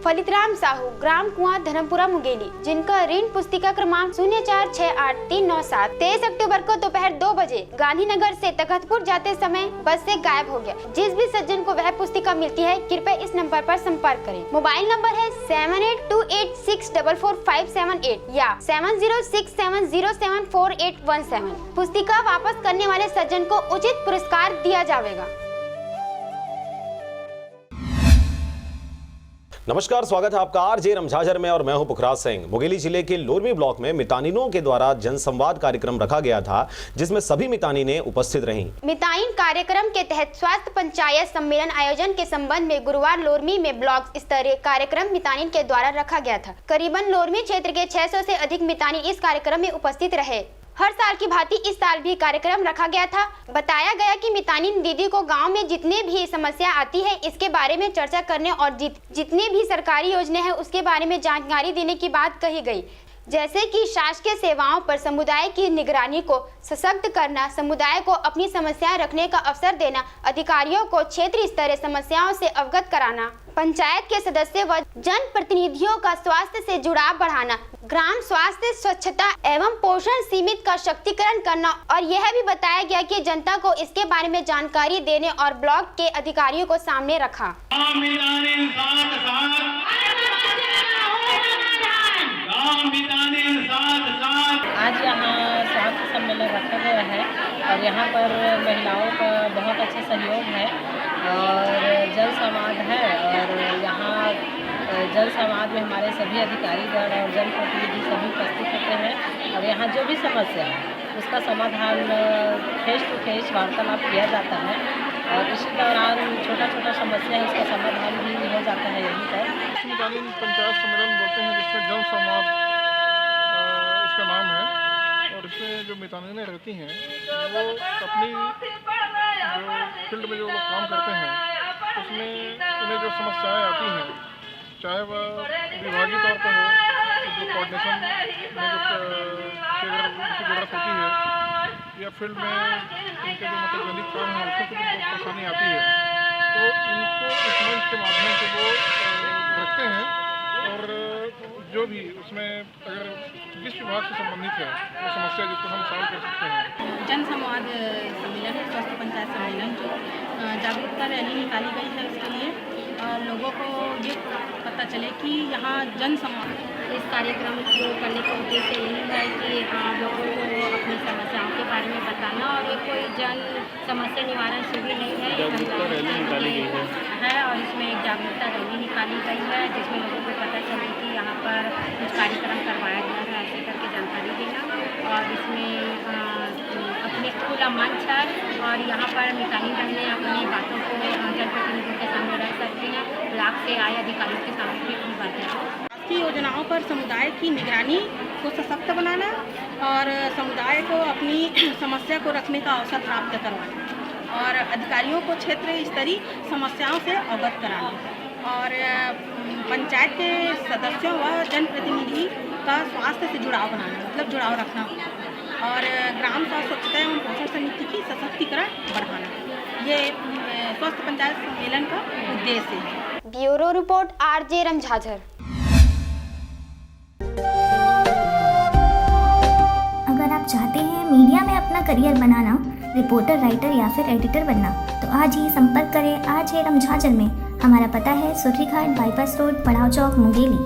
फलितराम साहू, ग्राम कुआं, धर्मपुरा, मुंगेली, जिनका ऋण पुस्तिका क्रमांक 0468397 23 अक्टूबर को दोपहर 2 बजे गांधीनगर से तखतपुर जाते समय बस से गायब हो गया। जिस भी सज्जन को वह पुस्तिका मिलती है, कृपया इस नंबर पर संपर्क करें। मोबाइल नंबर है 7828644578 या 7067074817। पुस्तिका वापस करने वाले सज्जन को उचित पुरस्कार दिया जाएगा। नमस्कार, स्वागत है आपका आरजे रमझाझर में और मैं हूं पुखराज सिंह। मुंगेली जिले के लोरमी ब्लॉक में मितानिनों के द्वारा जनसंवाद कार्यक्रम रखा गया था, जिसमें सभी मितानिनें उपस्थित रहीं। मितानिन कार्यक्रम के तहत स्वास्थ्य पंचायत सम्मेलन आयोजन के संबंध में गुरुवार लोरमी में ब्लॉक स्तरीय कार्यक्रम मितानिन के द्वारा रखा गया था। करीबन लोरमी क्षेत्र के 600 से अधिक मितानिन इस कार्यक्रम में उपस्थित रहे। हर साल की भांति इस साल भी कार्यक्रम रखा गया था। बताया गया कि मितानिन दीदी को गांव में जितने भी समस्या आती है, इसके बारे में चर्चा करने और जितनी भी सरकारी योजना है उसके बारे में जानकारी देने की बात कही गई, जैसे कि शासकीय सेवाओं पर समुदाय की निगरानी को सशक्त करना, समुदाय को अपनी समस्याएं रखने का अवसर देना, अधिकारियों को क्षेत्र स्तरीय समस्याओं से अवगत कराना, पंचायत के सदस्य व जनप्रतिनिधियों का स्वास्थ्य से जुड़ाव बढ़ाना, ग्राम स्वास्थ्य स्वच्छता एवं पोषण सीमित का शक्तिकरण करना और यह भी बताया गया कि जनता को इसके बारे में जानकारी देने और ब्लॉक के अधिकारियों को सामने रखा। आज यहाँ स्वास्थ्य सम्मेलन रखा गया है और यहाँ पर महिलाओं का बहुत अच्छा सहयोग है और जन संवाद है और यहाँ जन संवाद में हमारे सभी अधिकारीगण और जनप्रतिनिधि सभी उपस्थित होते हैं और यहाँ जो भी समस्या है उसका समाधान फेस टू फेस वार्तालाप किया जाता है और इसी दौरान छोटा छोटा समस्या है उसका समाधान भी हो जाता है यहीं पर। मितानिन पंचायत सम्मेलन बोलते हैं, जिसमें जन संवाद इसका नाम है और इसमें जो मितानिनें रहती हैं वो अपनी जो फील्ड में जो लोग काम करते हैं उसमें उन्हें जो समस्याएं आती हैं, चाहे वह विभागीय तौर पर हो, जो कोऑर्डिनेशन में जो उनकी ज़रूरत होती है या फील्ड में उनके जो मतलब दैनिक काम है उसमें कुछ परेशानी आती है, तो इनको इस मंच के माध्यम से वो रखते हैं और जो भी उसमें अगर जिस विभाग से संबंधित है वो समस्या जिसको हम सॉल्व कर सकते हैं। जन संवाद सम्मेलन है, स्वास्थ्य पंचायत सम्मेलन जो जागरूकता रैली निकाली गई है उसके लिए लोगों को ये पता चले कि यहाँ जन संवाद। इस कार्यक्रम को करने का उद्देश्य यही है कि लोगों को अपनी समस्याओं के बारे में बताना और ये कोई जन समस्या निवारण शिविर नहीं है, और इसमें एक जागरूकता रैली निकाली गई है जिसमें लोगों को पता चले कि यहाँ पर कुछ कार्यक्रम करवाया गया है, ऐसे करके जानकारी देना और इसमें अपने खुला मंच है और यहाँ पर मितानिन बहनें अपनी बातों को जनप्रतिनिधियों के सामने रख सकती हैं, ब्लॉक से आए अधिकारियों के सामने भी अपनी बातें की योजनाओं पर समुदाय की निगरानी को सशक्त बनाना और समुदाय को अपनी समस्या को रखने का अवसर प्राप्त करवाना और अधिकारियों को क्षेत्र स्तरीय समस्याओं से अवगत कराना और पंचायत के सदस्यों व जनप्रतिनिधि का स्वास्थ्य से जुड़ाव बनाना, मतलब जुड़ाव रखना और ग्राम स्वच्छता एवं पोषण समिति की सशक्तिकरण बढ़ाना, ये स्वास्थ्य पंचायत सम्मेलन का उद्देश्य है। ब्यूरो रिपोर्ट, आरजे रमझाझर। अगर आप चाहते हैं मीडिया में अपना करियर बनाना, रिपोर्टर, राइटर या फिर एडिटर बनना, तो आज ही संपर्क करें आरजे रमझाझर में। हमारा पता है सुर्रीघाट बाईपास रोड, पड़ाव चौक, मुंगेली।